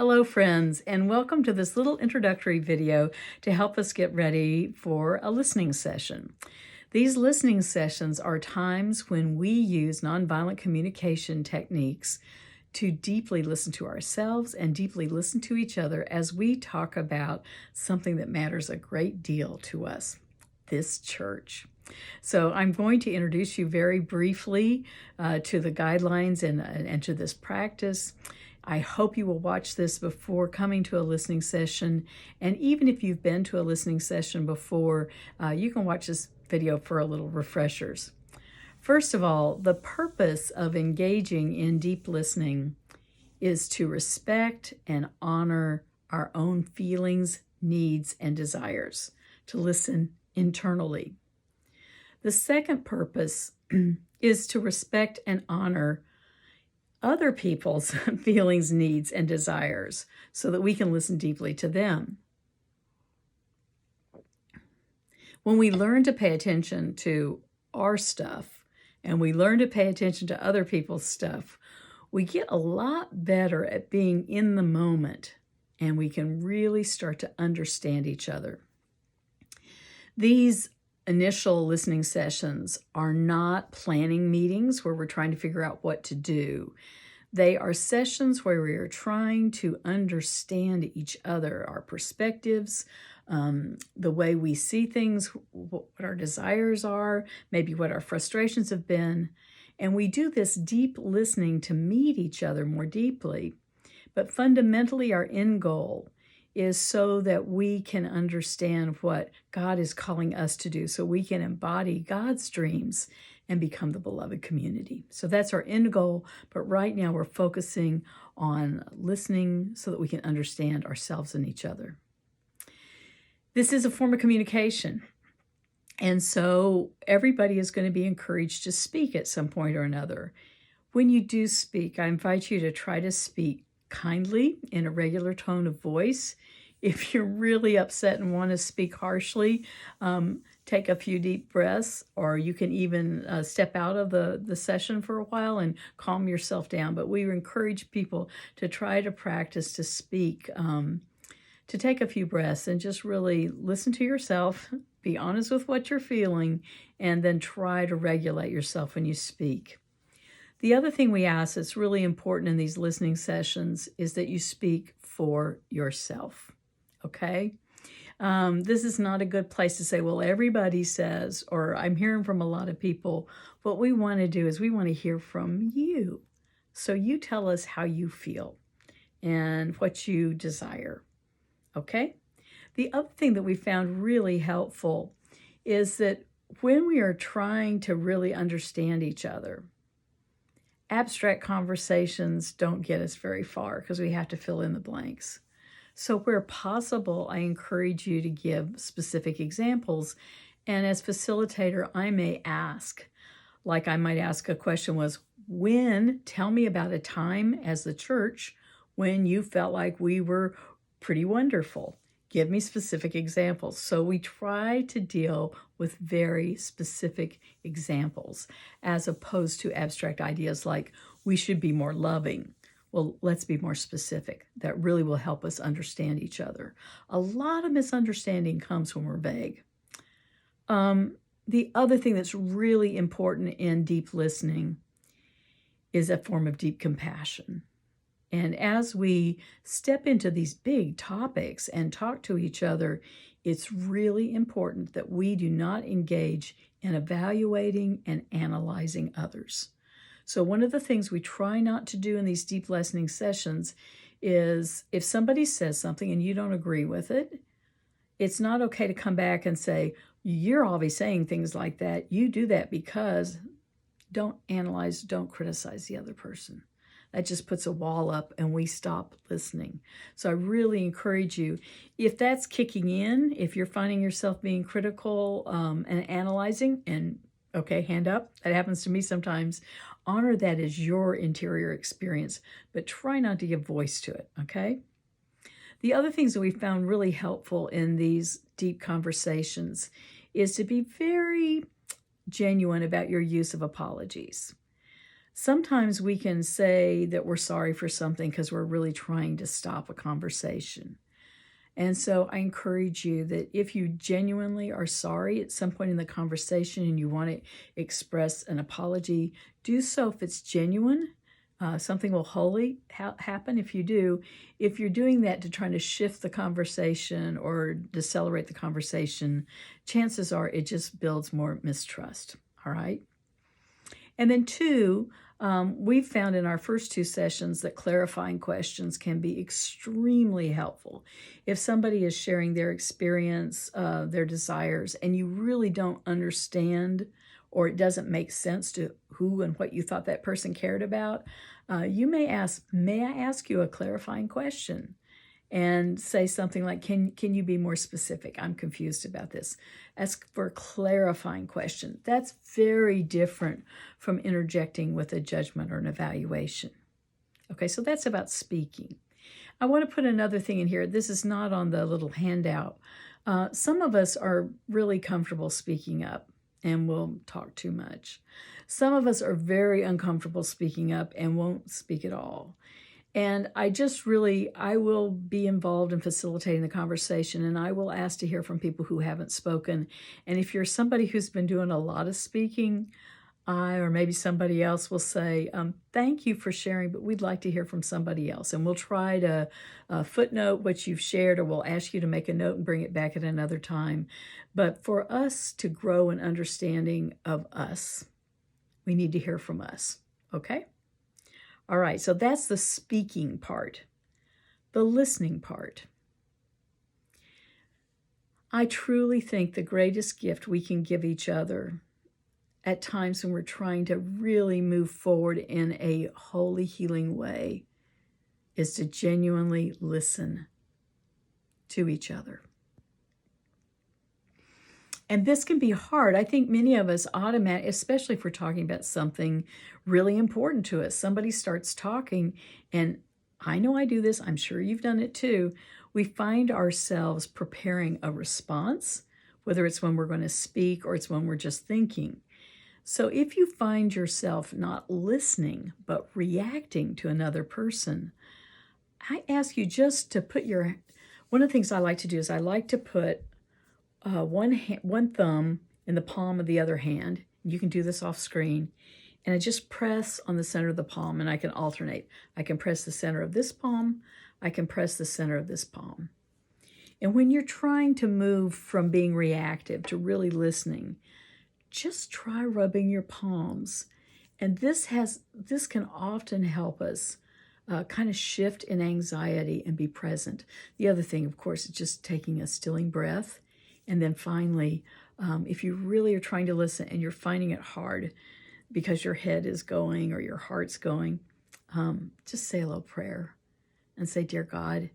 Hello friends, and welcome to this little introductory video to help us get ready for a listening session. These listening sessions are times when we use nonviolent communication techniques to deeply listen to ourselves and deeply listen to each other as we talk about something that matters a great deal to us, this church. So I'm going to introduce you very briefly to the guidelines and to this practice. I hope you will watch this before coming to a listening session. And even if you've been to a listening session before, you can watch this video for a little refreshers. First of all, the purpose of engaging in deep listening is to respect and honor our own feelings, needs, and desires, to listen internally. The second purpose is to respect and honor other people's feelings, needs, and desires so that we can listen deeply to them. When we learn to pay attention to our stuff and we learn to pay attention to other people's stuff, we get a lot better at being in the moment and we can really start to understand each other. These initial listening sessions are not planning meetings where we're trying to figure out what to do. They are sessions where we are trying to understand each other, our perspectives, the way we see things, what our desires are, maybe what our frustrations have been. And we do this deep listening to meet each other more deeply. But fundamentally, our end goal is so that we can understand what God is calling us to do, so we can embody God's dreams and become the beloved community. So that's our end goal, but right now we're focusing on listening so that we can understand ourselves and each other. This is a form of communication, and so everybody is going to be encouraged to speak at some point or another. When you do speak, I invite you to try to speak kindly in a regular tone of voice. If you're really upset and want to speak harshly, take a few deep breaths, or you can even step out of the session for a while and calm yourself down. But we encourage people to try to practice to speak, to take a few breaths and just really listen to yourself, be honest with what you're feeling, and then try to regulate yourself when you speak. The other thing we ask that's really important in these listening sessions is that you speak for yourself, okay? This is not a good place to say, well, everybody says, or I'm hearing from a lot of people. What we want to do is we want to hear from you. So you tell us how you feel and what you desire, okay? The other thing that we found really helpful is that when we are trying to really understand each other, abstract conversations don't get us very far because we have to fill in the blanks. So where possible, I encourage you to give specific examples. And as facilitator, I may ask, like I might ask a question was, tell me about a time as the church when you felt like we were pretty wonderful. Give me specific examples. So we try to deal with very specific examples as opposed to abstract ideas like we should be more loving. Well, let's be more specific. That really will help us understand each other. A lot of misunderstanding comes when we're vague. The other thing that's really important in deep listening is a form of deep compassion. And as we step into these big topics and talk to each other, it's really important that we do not engage in evaluating and analyzing others. So one of the things we try not to do in these deep listening sessions is if somebody says something and you don't agree with it, it's not okay to come back and say, you're always saying things like that. You do that because don't analyze, don't criticize the other person. That just puts a wall up and we stop listening. So I really encourage you, if that's kicking in, if you're finding yourself being critical and analyzing, and okay, hand up, that happens to me sometimes, honor that as your interior experience, but try not to give voice to it, okay? The other things that we found really helpful in these deep conversations is to be very genuine about your use of apologies. Sometimes we can say that we're sorry for something because we're really trying to stop a conversation. And so I encourage you that if you genuinely are sorry at some point in the conversation and you want to express an apology, do so if it's genuine. Something will wholly happen if you do. If you're doing that to try to shift the conversation or decelerate the conversation, chances are it just builds more mistrust, all right? And then two, we've found in our first two sessions that clarifying questions can be extremely helpful. If somebody is sharing their experience, their desires, and you really don't understand or it doesn't make sense to who and what you thought that person cared about, you may ask, may I ask you a clarifying question? And say something like, can you be more specific? I'm confused about this. Ask for a clarifying question. That's very different from interjecting with a judgment or an evaluation. Okay, so that's about speaking. I want to put another thing in here. This is not on the little handout. Some of us are really comfortable speaking up and will talk too much. Some of us are very uncomfortable speaking up and won't speak at all. And I will be involved in facilitating the conversation, and I will ask to hear from people who haven't spoken. And if you're somebody who's been doing a lot of speaking, I or maybe somebody else will say, thank you for sharing, but we'd like to hear from somebody else. And we'll try to footnote what you've shared, or we'll ask you to make a note and bring it back at another time. But for us to grow an understanding of us, we need to hear from us, okay? All right, so that's the speaking part. The listening part. I truly think the greatest gift we can give each other at times when we're trying to really move forward in a holy, healing way is to genuinely listen to each other. And this can be hard. I think many of us especially if we're talking about something really important to us. Somebody starts talking, and I know I do this. I'm sure you've done it too. We find ourselves preparing a response, whether it's when we're going to speak or it's when we're just thinking. So if you find yourself not listening, but reacting to another person, I ask you just to one of the things I like to do is I like to put one thumb in the palm of the other hand. You can do this off screen. And I just press on the center of the palm, and I can alternate. I can press the center of this palm. I can press the center of this palm. And when you're trying to move from being reactive to really listening, just try rubbing your palms. And this can often help us kind of shift in anxiety and be present. The other thing, of course, is just taking a stilling breath. And then finally, if you really are trying to listen and you're finding it hard because your head is going or your heart's going, just say a little prayer and say, Dear God,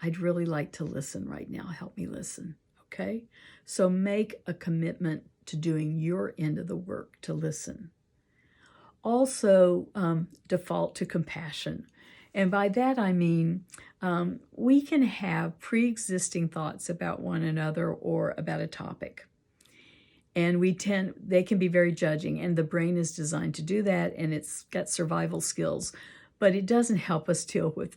I'd really like to listen right now. Help me listen, okay? So make a commitment to doing your end of the work to listen. Also, default to compassion. And by that I mean we can have pre-existing thoughts about one another or about a topic. And they can be very judging, and the brain is designed to do that, and it's got survival skills, but it doesn't help us deal with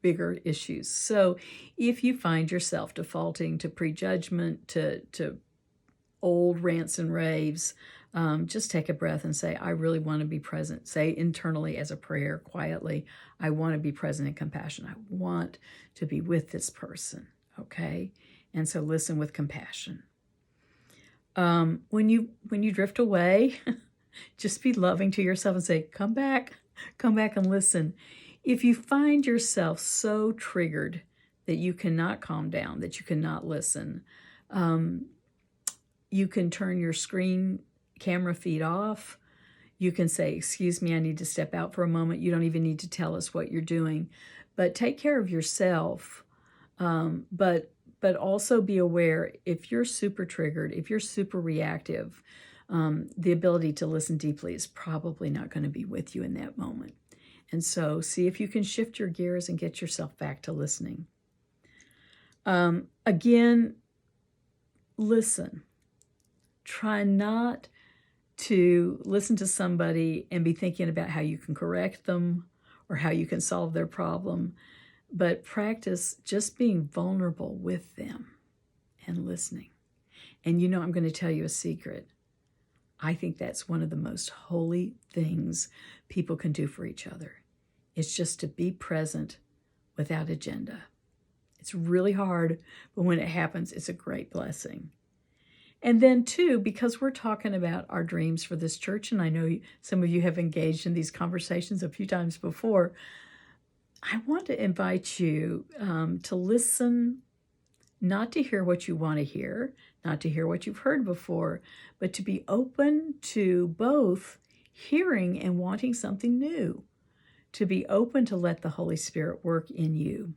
bigger issues. So if you find yourself defaulting to prejudgment, to old rants and raves, just take a breath and say, I really want to be present. Say internally as a prayer, quietly, I want to be present in compassion. I want to be with this person, okay? And so listen with compassion. When you drift away, just be loving to yourself and say, come back and listen. If you find yourself so triggered that you cannot calm down, that you cannot listen, you can turn your screen camera feed off. You can say, excuse me, I need to step out for a moment. You don't even need to tell us what you're doing, but take care of yourself. But also be aware, if you're super triggered, if you're super reactive, the ability to listen deeply is probably not going to be with you in that moment. And so see if you can shift your gears and get yourself back to listening. Again, listen. Try not to listen to somebody and be thinking about how you can correct them or how you can solve their problem, but practice just being vulnerable with them and listening. And I'm going to tell you a secret. I think that's one of the most holy things people can do for each other. It's just to be present without agenda. It's really hard, but when it happens, it's a great blessing. And then too, because we're talking about our dreams for this church, and I know some of you have engaged in these conversations a few times before, I want to invite you to listen, not to hear what you want to hear, not to hear what you've heard before, but to be open to both hearing and wanting something new, to be open to let the Holy Spirit work in you.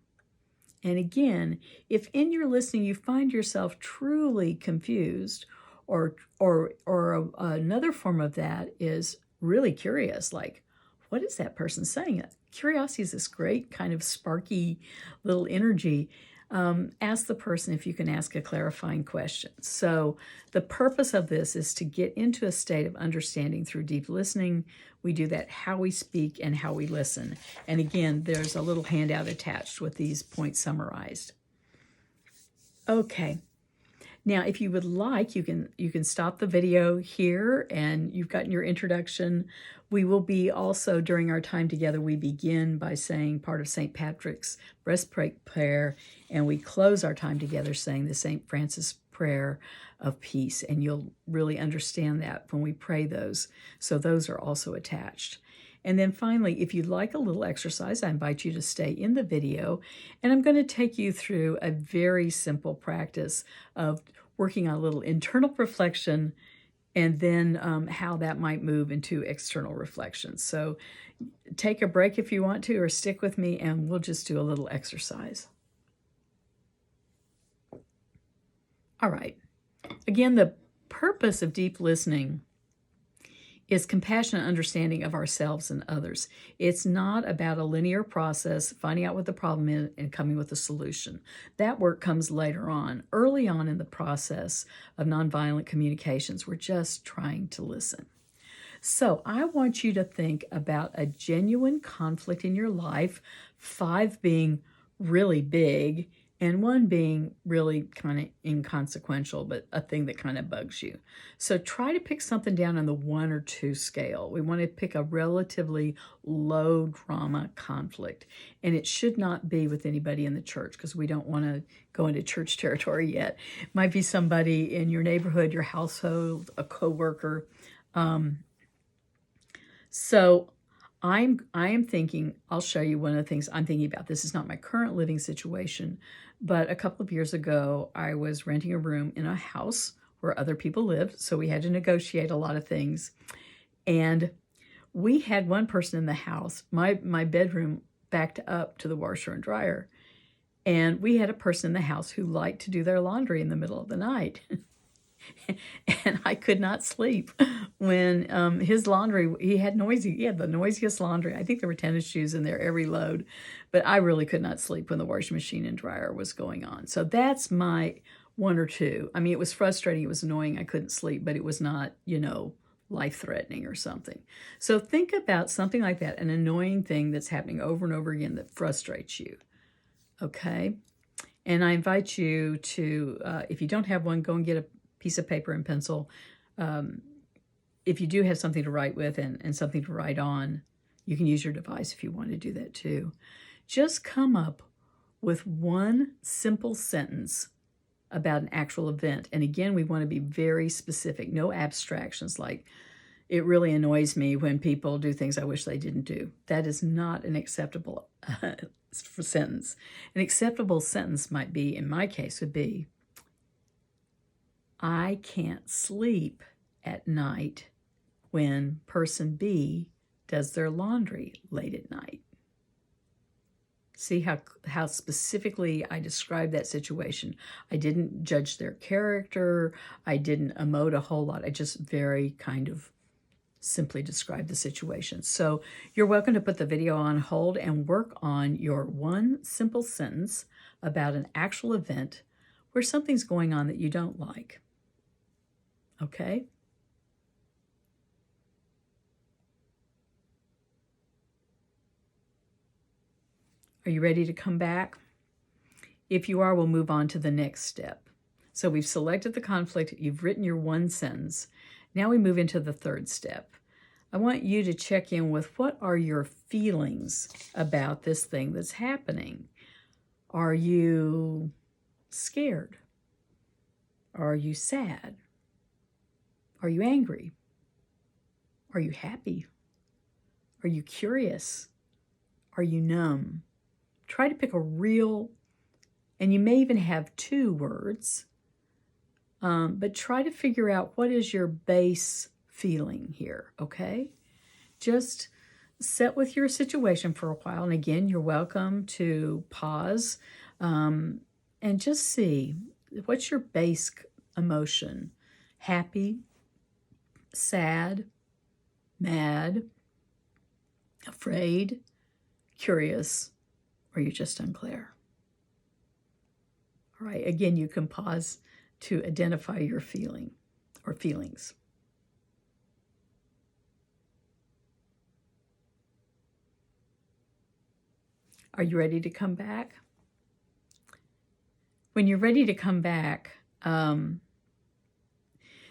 And again, if in your listening you find yourself truly confused, or another form of that is really curious, like, what is that person saying? Curiosity is this great kind of sparky little energy. Ask the person if you can ask a clarifying question. So the purpose of this is to get into a state of understanding through deep listening. We do that how we speak and how we listen. And again, there's a little handout attached with these points summarized. Okay. Now, if you would like, you can stop the video here, and you've gotten your introduction. We will be also, during our time together, we begin by saying part of St. Patrick's breastplate prayer, and we close our time together saying the St. Francis prayer of peace, and you'll really understand that when we pray those. So those are also attached. And then finally, if you'd like a little exercise, I invite you to stay in the video, and I'm going to take you through a very simple practice of working on a little internal reflection, and then how that might move into external reflection. So take a break if you want to, or stick with me, and we'll just do a little exercise. All right. Again, the purpose of deep listening is compassionate understanding of ourselves and others. It's not about a linear process, finding out what the problem is and coming with a solution. That work comes later on. Early on in the process of nonviolent communications, we're just trying to listen. So I want you to think about a genuine conflict in your life, 5 being really big, and 1 being really kind of inconsequential, but a thing that kind of bugs you. So try to pick something down on the 1 or 2 scale. We want to pick a relatively low drama conflict. And it should not be with anybody in the church, because we don't want to go into church territory yet. It might be somebody in your neighborhood, your household, a coworker. So I am thinking, I'll show you one of the things I'm thinking about. This is not my current living situation, but a couple of years ago, I was renting a room in a house where other people lived, so we had to negotiate a lot of things. And we had one person in the house, my bedroom backed up to the washer and dryer, and we had a person in the house who liked to do their laundry in the middle of the night. And I could not sleep when his laundry, he had the noisiest laundry. I think there were tennis shoes in there every load, but I really could not sleep when the washing machine and dryer was going on. So that's my 1 or 2. I mean, it was frustrating. It was annoying. I couldn't sleep, but it was not, life-threatening or something. So think about something like that, an annoying thing that's happening over and over again that frustrates you. Okay? And I invite you to, if you don't have one, go and get a piece of paper and pencil. If you do have something to write with and something to write on, you can use your device if you want to do that too. Just come up with 1 simple sentence about an actual event. And again, we want to be very specific, no abstractions like, it really annoys me when people do things I wish they didn't do. That is not an acceptable sentence. An acceptable sentence might be, in my case, would be, I can't sleep at night when person B does their laundry late at night. See how specifically I described that situation. I didn't judge their character. I didn't emote a whole lot. I just very kind of simply described the situation. So you're welcome to put the video on hold and work on your 1 simple sentence about an actual event where something's going on that you don't like. Okay? Are you ready to come back? If you are, we'll move on to the next step. So we've selected the conflict. You've written your one sentence. Now we move into the third step. I want you to check in with what are your feelings about this thing that's happening. Are you scared? Are you sad? Are you angry? Are you happy? Are you curious? Are you numb? Try to pick a real, and you may even have two words, but try to figure out what is your base feeling here, okay? Just sit with your situation for a while. And again, you're welcome to pause and just see what's your base emotion. Happy, sad, mad, afraid, curious, or you're just unclear. All right, again, you can pause to identify your feeling or feelings. Are you ready to come back? When you're ready to come back,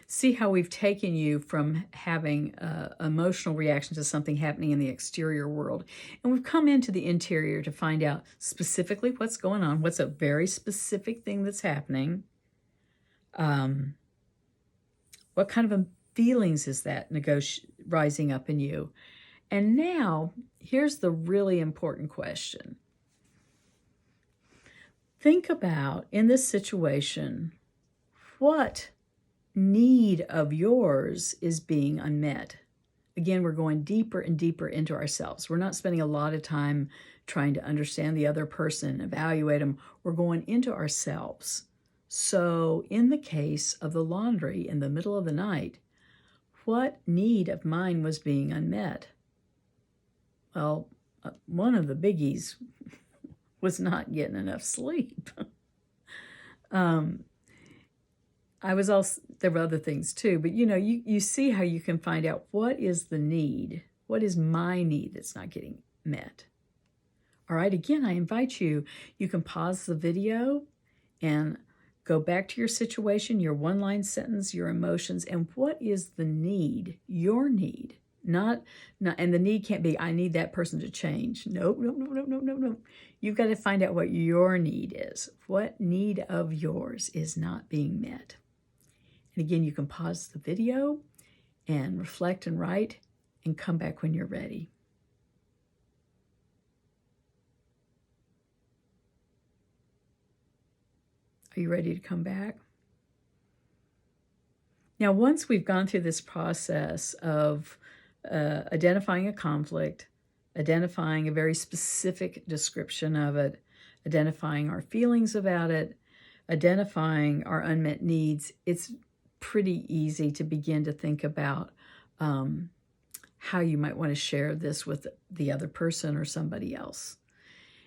see how we've taken you from having emotional reaction to something happening in the exterior world. And we've come into the interior to find out specifically what's going on, what's a very specific thing that's happening. What kind of feelings is that rising up in you? And now, here's the really important question. Think about, in this situation, what need of yours is being unmet. Again, we're going deeper and deeper into ourselves. We're not spending a lot of time trying to understand the other person, evaluate them. We're going into ourselves. So in the case of the laundry in the middle of the night, what need of mine was being unmet? Well, one of the biggies was not getting enough sleep. There were other things too, but you see how you can find out what is the need, what is my need that's not getting met. All right, again, I invite you can pause the video and go back to your situation, your one-line sentence, your emotions, and what is the need, your need. Not, and the need can't be, I need that person to change. Nope. You've got to find out what your need is. What need of yours is not being met? And again, you can pause the video and reflect and write and come back when you're ready. Are you ready to come back? Now, once we've gone through this process of identifying a conflict, identifying a very specific description of it, identifying our feelings about it, identifying our unmet needs, it's pretty easy to begin to think about how you might want to share this with the other person or somebody else.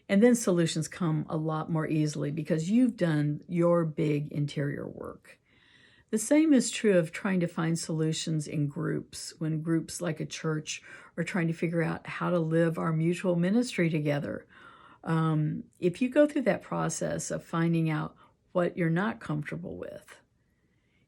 And then solutions come a lot more easily because you've done your big interior work. The same is true of trying to find solutions in groups, when groups like a church are trying to figure out how to live our mutual ministry together. If you go through that process of finding out what you're not comfortable with,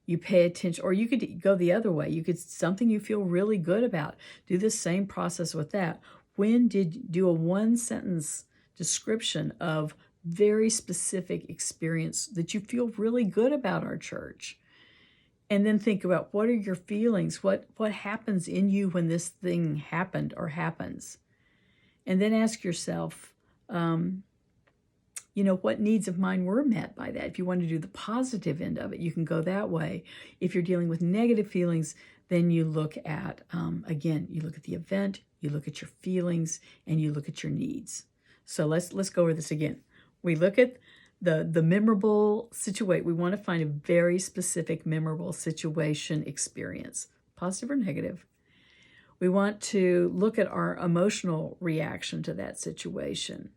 you pay attention, or you could go the other way. You could, something you feel really good about, do the same process with that. When did you do a one-sentence description of very specific experience that you feel really good about our church? And then think about what are your feelings? What happens in you when this thing happened or happens? And then ask yourself, what needs of mine were met by that? If you want to do the positive end of it, you can go that way. If you're dealing with negative feelings, then you look at, again, you look at the event, you look at your feelings, and you look at your needs. So let's go over this again. We look at the memorable situation. We want to find a very specific memorable situation experience, positive or negative. We want to look at our emotional reaction to that situation.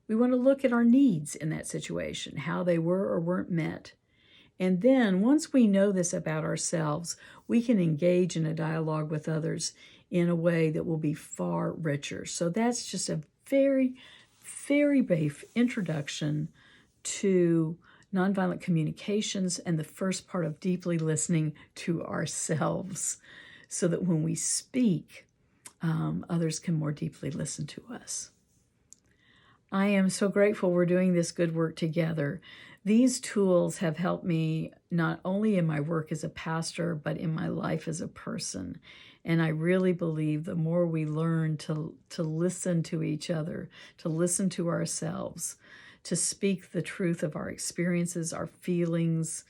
We want to look at our needs in that situation, how they were or weren't met. And then once we know this about ourselves, we can engage in a dialogue with others in a way that will be far richer. So that's just a very, very brief introduction to nonviolent communications and the first part of deeply listening to ourselves, so that when we speak, others can more deeply listen to us. I am so grateful we're doing this good work together. These tools have helped me not only in my work as a pastor, but in my life as a person. And I really believe the more we learn to listen to each other, to listen to ourselves, to speak the truth of our experiences, our feelings,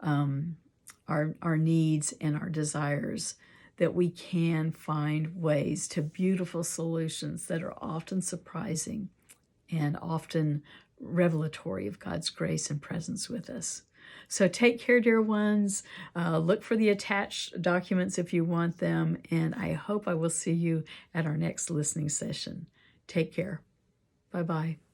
our needs, and our desires, that we can find ways to beautiful solutions that are often surprising and often revelatory of God's grace and presence with us. So take care, dear ones. Look for the attached documents if you want them, and I hope I will see you at our next listening session. Take care. Bye-bye.